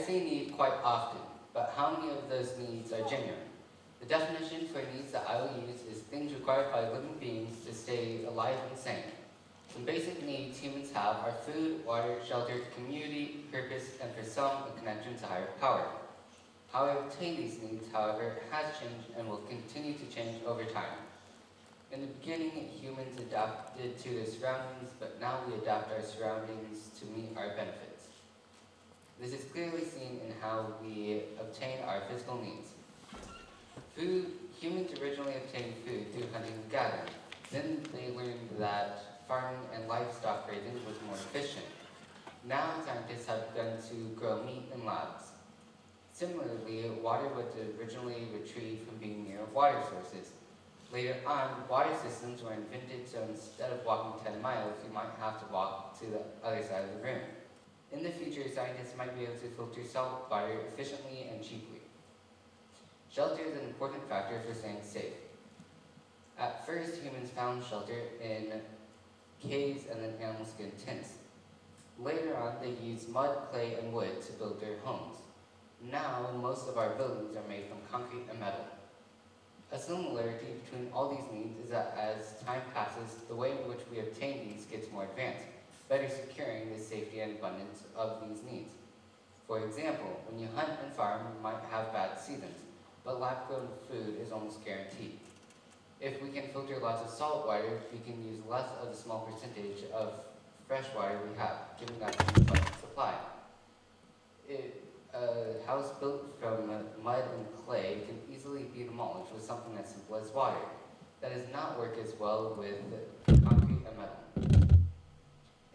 say need quite often, but how many of those needs are genuine? The definition for needs that I will use is things required by living beings to stay alive and sane. Some basic needs humans have are food, water, shelter, community, purpose, and for some, a connection to higher power. How we obtain these needs, however, has changed and will continue to change over time. In the beginning, humans adapted to their surroundings, but now we adapt our surroundings to meet our benefits. This is clearly seen in how we obtain our physical needs. Humans originally obtained food through hunting and gathering. Then they learned that farming and livestock raising was more efficient. Now scientists have begun to grow meat in labs. Similarly, water was originally retrieved from being near water sources. Later on, water systems were invented, so instead of walking 10 miles, you might have to walk to the other side of the room. In the future, scientists might be able to filter salt water efficiently and cheaply. Shelter is an important factor for staying safe. At first, humans found shelter in caves and then animal skin tents. Later on, they used mud, clay, and wood to build their homes. Now, most of our buildings are made from concrete and metal. A similarity between all these needs is that as time passes, the way in which we obtain these gets more advanced, better securing the safety and abundance of these needs. For example, when you hunt and farm, you might have bad seasons, but lab-grown food is almost guaranteed. If we can filter lots of salt water, we can use less of the small percentage of fresh water we have, giving us an abundant supply. A house built from mud and clay can easily be demolished with something as simple as water. That does not work as well with concrete and metal.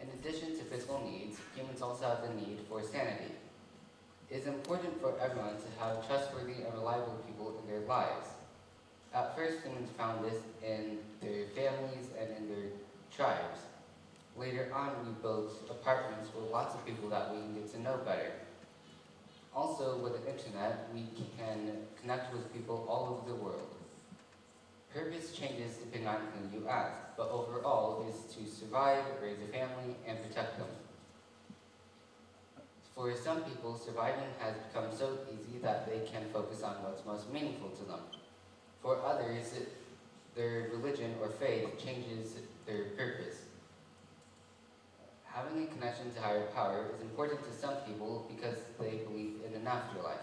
In addition to physical needs, humans also have the need for sanity. It is important for everyone to have trustworthy and reliable people in their lives. At first, humans found this in their families and in their tribes. Later on, we built apartments with lots of people that we can get to know better. Also, with the internet, we can connect with people all over the world. Purpose changes depending on who you ask, but overall is to survive, raise a family, and protect them. For some people, surviving has become so easy that they can focus on what's most meaningful to them. For others, their religion or faith changes their purpose. Having a connection to higher power is important to some people because they believe in an afterlife.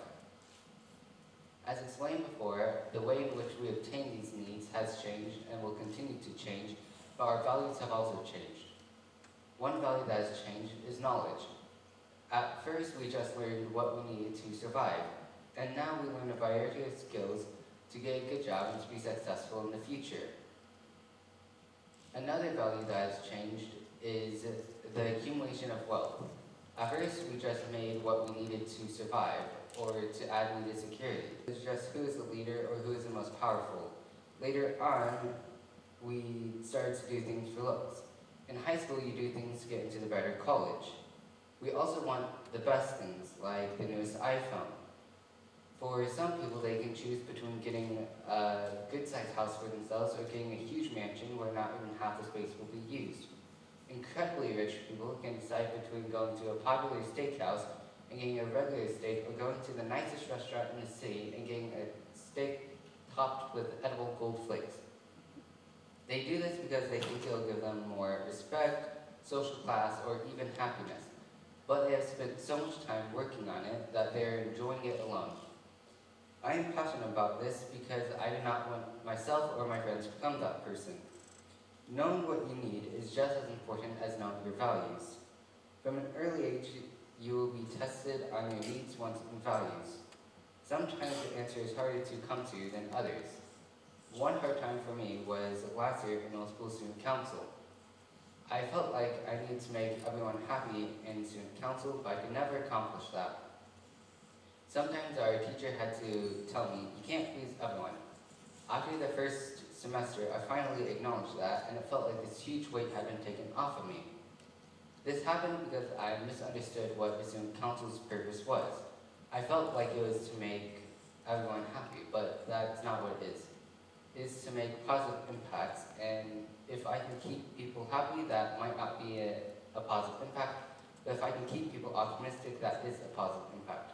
As explained before, the way in which we obtain these needs has changed and will continue to change, but our values have also changed. One value that has changed is knowledge. At first, we just learned what we needed to survive, and now we learn a variety of skills to get a good job and to be successful in the future. Another value that has changed is the accumulation of wealth. At first, we just made what we needed to survive or to add needed security. It was just who is the leader or who is the most powerful. Later on, we started to do things for looks. In high school, you do things to get into the better college. We also want the best things, like the newest iPhone. For some people, they can choose between getting a good-sized house for themselves or getting a huge mansion where not even half the space will be used. Incredibly rich people can decide between going to a popular steakhouse and getting a regular steak, or going to the nicest restaurant in the city and getting a steak topped with edible gold flakes. They do this because they think it'll give them more respect, social class, or even happiness. But they have spent so much time working on it that they're enjoying it alone. I am passionate about this because I do not want myself or my friends to become that person. Knowing what you need is just as important as knowing your values. From an early age, you will be tested on your needs, wants, and values. Sometimes the answer is harder to come to than others. One hard time for me was last year in middle school student council. I felt like I needed to make everyone happy in student council, but I could never accomplish that. Sometimes our teacher had to tell me, you can't please everyone. After the first semester, I finally acknowledged that, and it felt like this huge weight had been taken off of me. This happened because I misunderstood what the student council's purpose was. I felt like it was to make everyone happy, but that's not what it is. It is to make positive impacts, and if I can keep people happy, that might not be a positive impact, but if I can keep people optimistic, that is a positive impact.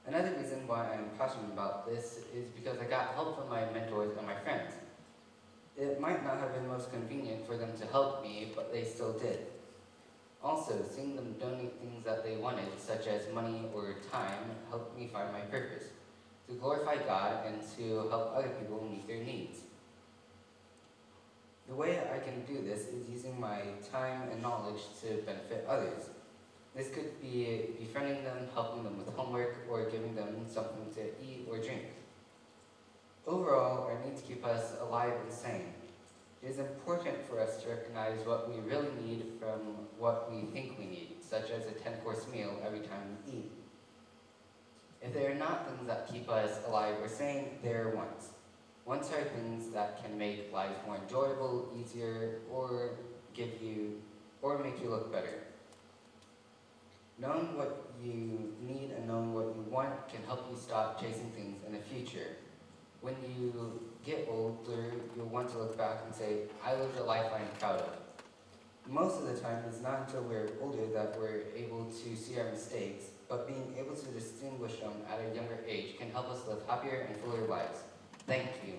Another reason why I'm passionate about this is because I got help from my mentors and my friends. It might not have been most convenient for them to help me, but they still did. Also, seeing them donate things that they wanted, such as money or time, helped me find my purpose, to glorify God and to help other people meet their needs. The way I can do this is using my time and knowledge to benefit others. This could be befriending them, helping them with homework, or giving them something to eat or drink. Overall, our needs keep us alive and sane. It is important for us to recognize what we really need from what we think we need, such as a 10-course meal every time we eat. If they are not things that keep us alive or sane, they are wants. Wants are things that can make life more enjoyable, easier, or make you look better. Knowing what you need and knowing what you want can help you stop chasing things in the future. When you get older, you'll want to look back and say, I lived a life I'm proud of. Most of the time, it's not until we're older that we're able to see our mistakes, but being able to distinguish them at a younger age can help us live happier and fuller lives. Thank you.